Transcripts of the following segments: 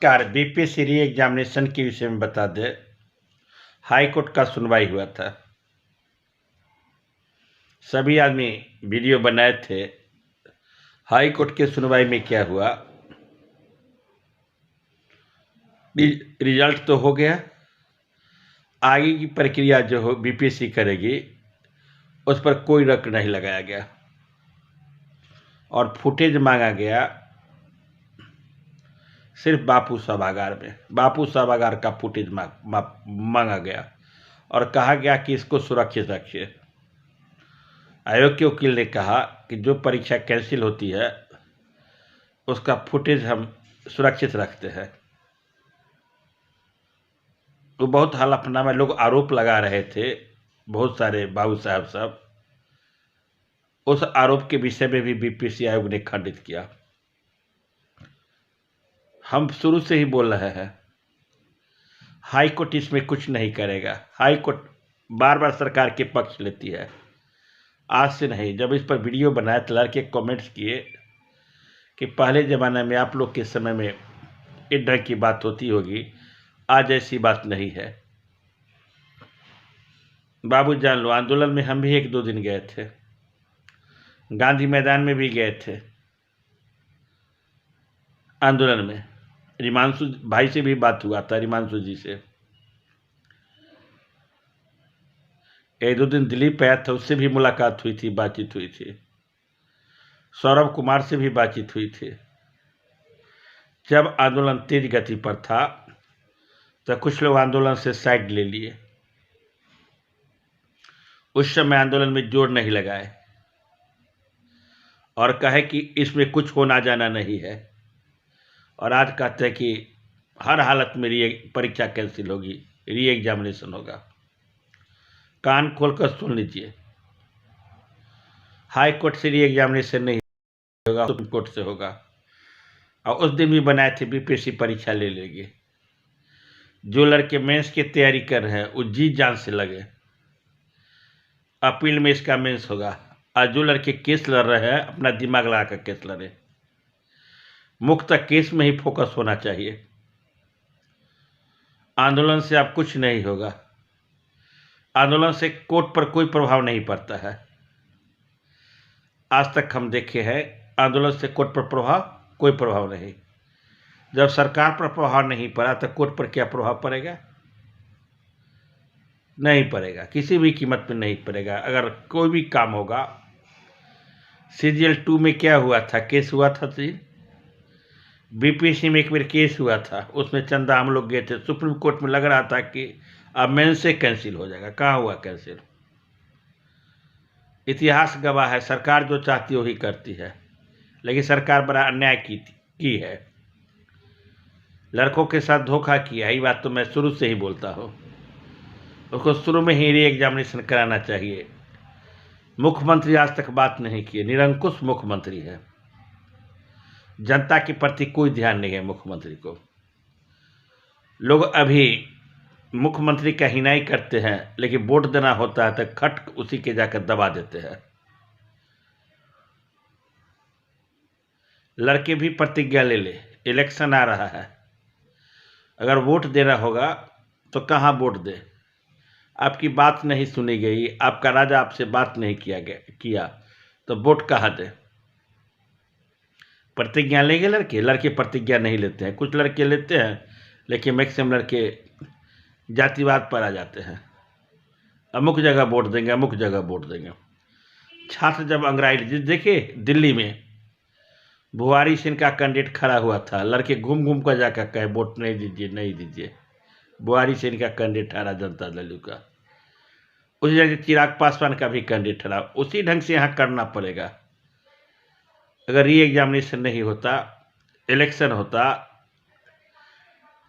नमस्कार। BPSC re examination के विषय में बता दें। हाई कोर्ट का सुनवाई हुआ था। सभी आदमी वीडियो बनाए थे। हाई कोर्ट के सुनवाई में क्या हुआ, रिजल्ट तो हो गया। आगे की प्रक्रिया जो हो बीपीएससी करेगी उस पर कोई रोक नहीं लगाया गया और फुटेज मांगा गया सिर्फ बापू सभागार में। बापू सभागार का फुटेज मांगा गया और कहा गया कि इसको सुरक्षित रखिए। आयोग के वकील ने कहा कि जो परीक्षा कैंसिल होती है उसका फुटेज हम सुरक्षित रखते हैं। तो बहुत हलफनामा लोग आरोप लगा रहे थे, बहुत सारे बाबू साहब सब। उस आरोप के विषय में भी बीपीएससी आयोग ने खंडित किया। हम शुरू से ही बोल रहे हैं हाई कोर्ट इसमें कुछ नहीं करेगा। हाई कोर्ट बार बार सरकार के पक्ष लेती है, आज से नहीं। जब इस पर वीडियो बनाया तो लड़के कमेंट्स किए कि पहले ज़माने में आप लोग के समय में इस ढंग की बात होती होगी, आज ऐसी बात नहीं है। बाबू जान लो, आंदोलन में हम भी 1-2 दिन गए थे, गांधी मैदान में भी गए थे। आंदोलन में रिमांशु भाई से भी बात हुआ था, रिमांशु जी से। 1-2 दिन दिलीप आया था, उससे भी मुलाकात हुई थी, बातचीत हुई थी। सौरभ कुमार से भी बातचीत हुई थी। जब आंदोलन तेज गति पर था तो कुछ लोग आंदोलन से साइड ले लिए। उस समय आंदोलन में जोर नहीं लगाए और कहे कि इसमें कुछ होना जाना नहीं है, और आज कहते हैं कि हर हालत में परीक्षा कैंसिल होगी, री एग्जामिनेशन होगा। कान खोलकर सुन लीजिए, हाई कोर्ट से री एग्जामिनेशन नहीं होगा, सुप्रीम कोर्ट से होगा। और उस दिन भी बनाए थे बीपीएससी परीक्षा ले लेंगे। जो लड़के मेंस की तैयारी कर रहे हैं वो जी जान से लगे, अपील में इसका मेंस होगा। और जो लड़के केस लड़ रहे हैं अपना दिमाग लगा कर केस लड़े। मुख्य केस में ही फोकस होना चाहिए। आंदोलन से अब कुछ नहीं होगा। आंदोलन से कोर्ट पर कोई प्रभाव नहीं पड़ता है। आज तक हम देखे हैं आंदोलन से कोर्ट पर कोई प्रभाव नहीं। जब सरकार पर प्रभाव नहीं पड़ा तो कोर्ट पर क्या प्रभाव पड़ेगा? नहीं पड़ेगा, किसी भी कीमत पर नहीं पड़ेगा। अगर कोई भी काम होगा, CGL 2 में क्या हुआ था, केस हुआ था जी। बीपीएससी में एक बार केस हुआ था, उसमें चंदा हम लोग गए थे। सुप्रीम कोर्ट में लग रहा था कि अब मेन से कैंसिल हो जाएगा, कहाँ हुआ कैंसिल। इतिहास गवाह है, सरकार जो चाहती वही करती है। लेकिन सरकार बड़ा अन्याय की है, लड़कों के साथ धोखा किया। यही बात तो मैं शुरू से ही बोलता हूँ। उसको शुरू में ही री एग्जामिनेशन कराना चाहिए। मुख्यमंत्री आज तक बात नहीं किए, निरंकुश मुख्यमंत्री है। जनता के प्रति कोई ध्यान नहीं है मुख्यमंत्री को। लोग अभी मुख्यमंत्री का हिनाई करते हैं, लेकिन वोट देना होता है तो खट उसी के जाकर दबा देते हैं। लड़के भी प्रतिज्ञा ले ले, इलेक्शन आ रहा है। अगर वोट देना होगा तो कहाँ वोट दे? आपकी बात नहीं सुनी गई, आपका राजा आपसे बात नहीं किया तो वोट कहाँ दे? प्रतिज्ञा लेंगे लड़के प्रतिज्ञा नहीं लेते हैं। कुछ लड़के लेते हैं, लेकिन मैक्सिमम लड़के जातिवाद पर आ जाते हैं। अमुक जगह वोट देंगे, अमुक जगह वोट देंगे। छात्र जब अंग्राई देखिए, दिल्ली में बुहारी सिंह का कैंडिडेट खड़ा हुआ था, लड़के घूम घूम कर जाकर कहे वोट नहीं दीजिए, नहीं दीजिए। बुहारी सिंह का कैंडिडेट ठहरा जनता दल का। उसी जगह चिराग पासवान का भी कैंडिडेट ठहरा। उसी ढंग से यहाँ करना पड़ेगा। अगर री एग्जामिनेशन नहीं होता, इलेक्शन होता,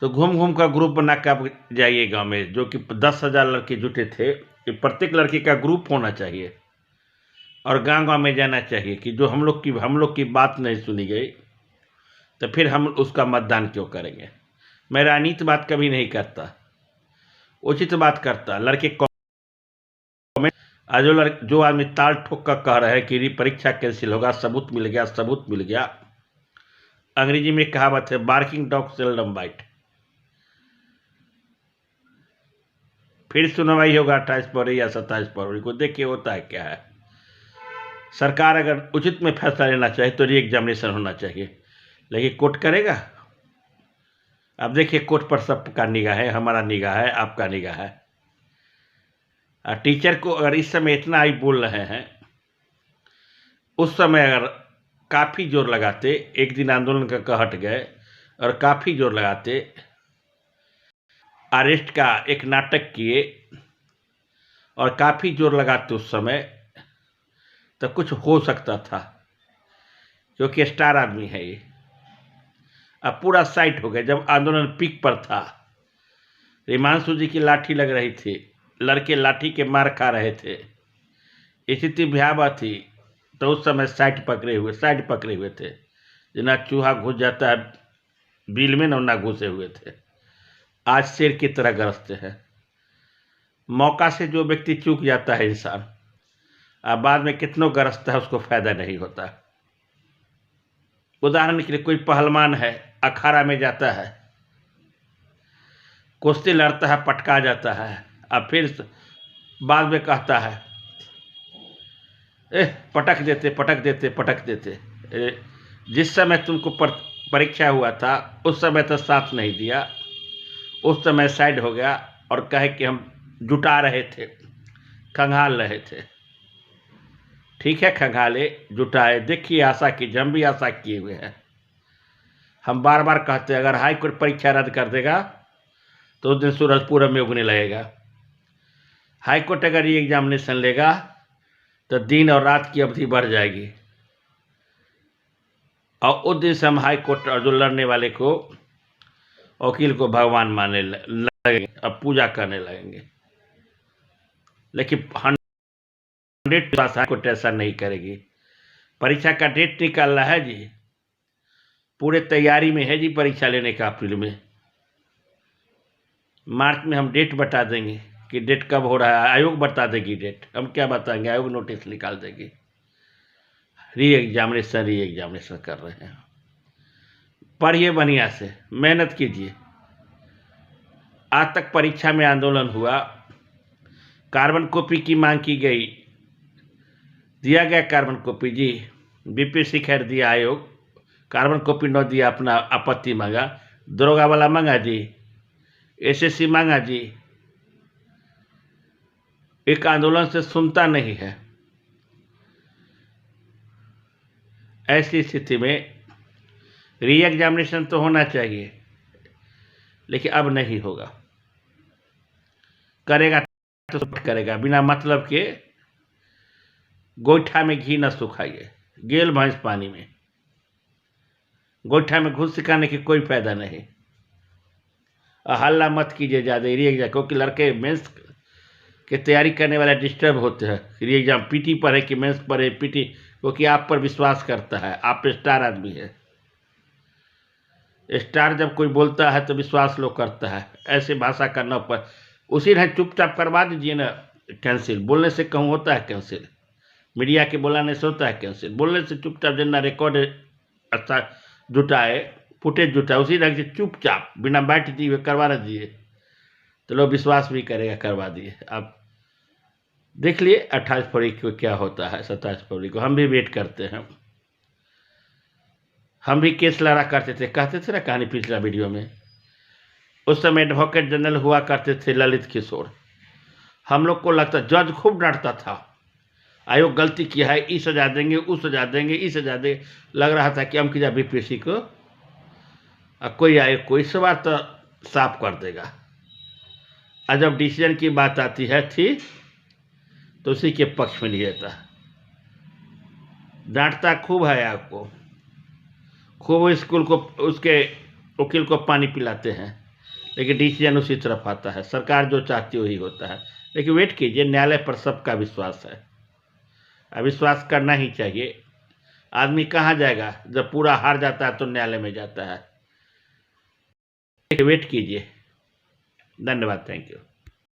तो घूम घूम का ग्रुप बना के आप जाइए गांव में, जो कि 10,000 लड़के जुटे थे। प्रत्येक लड़के का ग्रुप होना चाहिए और गांव गांव में जाना चाहिए कि जो हम लोग की बात नहीं सुनी गई तो फिर हम उसका मतदान क्यों करेंगे। मैं राजनीति बात कभी नहीं करता, उचित बात करता। लड़के आज जो आदमी ताल ठोक कर कह रहे हैं कि परीक्षा कैंसिल होगा, सबूत मिल गया, सबूत मिल गया, अंग्रेजी में एक कहावत है, बार्किंग डॉग सेल्डम बाइट। फिर सुनवाई होगा 28 फरवरी या 27 फरवरी को, देखिए होता है क्या है। सरकार अगर उचित में फैसला लेना चाहे तो री एग्जामिनेशन होना चाहिए, लेकिन कोर्ट करेगा? अब देखिए कोर्ट पर सबका निगाह है, हमारा निगाह है, आपका निगाह है। टीचर को अगर इस समय इतना ही बोल रहे हैं, उस समय अगर काफ़ी जोर लगाते, एक दिन आंदोलन का हट गए और काफ़ी जोर लगाते, अरेस्ट का एक नाटक किए और काफ़ी जोर लगाते उस समय, तो कुछ हो सकता था, क्योंकि स्टार आदमी है ये। अब पूरा साइट हो गया। जब आंदोलन पीक पर था, हिमांशु जी की लाठी लग रही थी, लड़के लाठी के मार खा रहे थे, स्थिति भयावह थी, तो उस समय साइड पकड़े हुए थे। जिना चूहा घुस जाता है बिल में, ना घुसे हुए थे। आज शेर की तरह गरजते हैं। मौका से जो व्यक्ति चूक जाता है इंसान, अब बाद में कितनों गरजता है, उसको फायदा नहीं होता। उदाहरण के लिए कोई पहलवान है, अखाड़ा में जाता है, कुश्ती लड़ता है, पटका जाता है, अब फिर बाद में कहता है पटक देते। जिस समय तुमको परीक्षा हुआ था उस समय तो साथ नहीं दिया, उस समय साइड हो गया और कहे कि हम जुटा रहे थे, खंगाल रहे थे। ठीक है, खंगाले, जुटाए, देखिए आशा की, हम भी आशा किए हुए हैं। हम बार बार कहते हैं अगर हाई कोर्ट परीक्षा रद्द कर देगा तो उस दिन सूरज पूरब में उगने लगेगा। हाई कोर्ट अगर ये एग्जामिनेशन लेगा तो दिन और रात की अवधि बढ़ जाएगी, और उस दिन से हम हाई कोर्ट और जो लड़ने वाले को, वकील को भगवान मानने लगेंगे, अब पूजा करने लगेंगे। लेकिन 100% हाई कोर्ट ऐसा नहीं करेगी। परीक्षा का डेट निकाल रहा है जी, पूरे तैयारी में है जी परीक्षा लेने का। अप्रैल में, मार्च में हम डेट बता देंगे कि डेट कब हो रहा है। आयोग बता देगी डेट, हम क्या बताएंगे, आयोग नोटिस निकाल देगी। री एग्जामिनेशन कर रहे हैं। पढ़िए बढ़िया से, मेहनत कीजिए। आज तक परीक्षा में आंदोलन हुआ, कार्बन कॉपी की मांग की गई, दिया गया कार्बन कॉपी जी। बीपीएससी खैर दिया आयोग, कार्बन कॉपी न दिया, अपना आपत्ति मांगा। दरोगा वाला मांगा जी, एसएससी मांगा जी। एक आंदोलन से सुनता नहीं है। ऐसी स्थिति में री एग्जामिनेशन तो होना चाहिए, लेकिन अब नहीं होगा। करेगा तो करेगा, बिना मतलब के गोईठा में घी न सुखाइए, गेल भैंस पानी में। गोईठा में घुस सिखाने की कोई फायदा नहीं। हल्ला मत कीजिए ज़्यादा री एग्जाम, क्योंकि लड़के मेंस की तैयारी करने वाले डिस्टर्ब होते हैं। री एग्जाम पीटी पर है कि मेंस पर है, पीटी क्योंकि आप पर विश्वास करता है, आप स्टार आदमी है। स्टार जब कोई बोलता है तो विश्वास लोग करता है। ऐसे भाषा करना पर उसी ढंग चुपचाप करवा दीजिए ना कैंसिल। बोलने से कहूँ होता है कैंसिल, मीडिया के बुलाने से होता है कैंसिल। बोलने से चुपचाप जितना रिकॉर्ड अच्छा जुटाए, फुटेज जुटाए, उसी ढंग से चुपचाप बिना बैठ दिए हुए करवा न दिए तो लोग विश्वास भी करेगा, करवा दिए। अब देख लिए 28 फरवरी को क्या होता है, 27 फरवरी को हम भी वेट करते हैं। हम भी केस लड़ा करते थे, कहते थे ना कहानी पिछला वीडियो में। उस समय एडवोकेट जनरल हुआ करते थे ललित किशोर। हम लोग को लगता, जज खूब डांटता था, आयोग गलती किया है, ई सजा देंगे, उस सजा देंगे, ई सजा देंगे। लग रहा था कि हम किया बीपीएससी को कोई आयोग कोई सवाल तो साफ कर देगा। और जब डिसीजन की बात आती है थी तो उसी के पक्ष में नहीं रहता। डांटता खूब है आपको, खूब स्कूल को उसके वकील को पानी पिलाते हैं, लेकिन डिसीजन उसी तरफ आता है। सरकार जो चाहती वही होता है। लेकिन वेट कीजिए, न्यायालय पर सबका विश्वास है, अविश्वास करना ही चाहिए। आदमी कहाँ जाएगा जब पूरा हार जाता है तो न्यायालय में जाता है। वेट कीजिए। धन्यवाद, थैंक यू।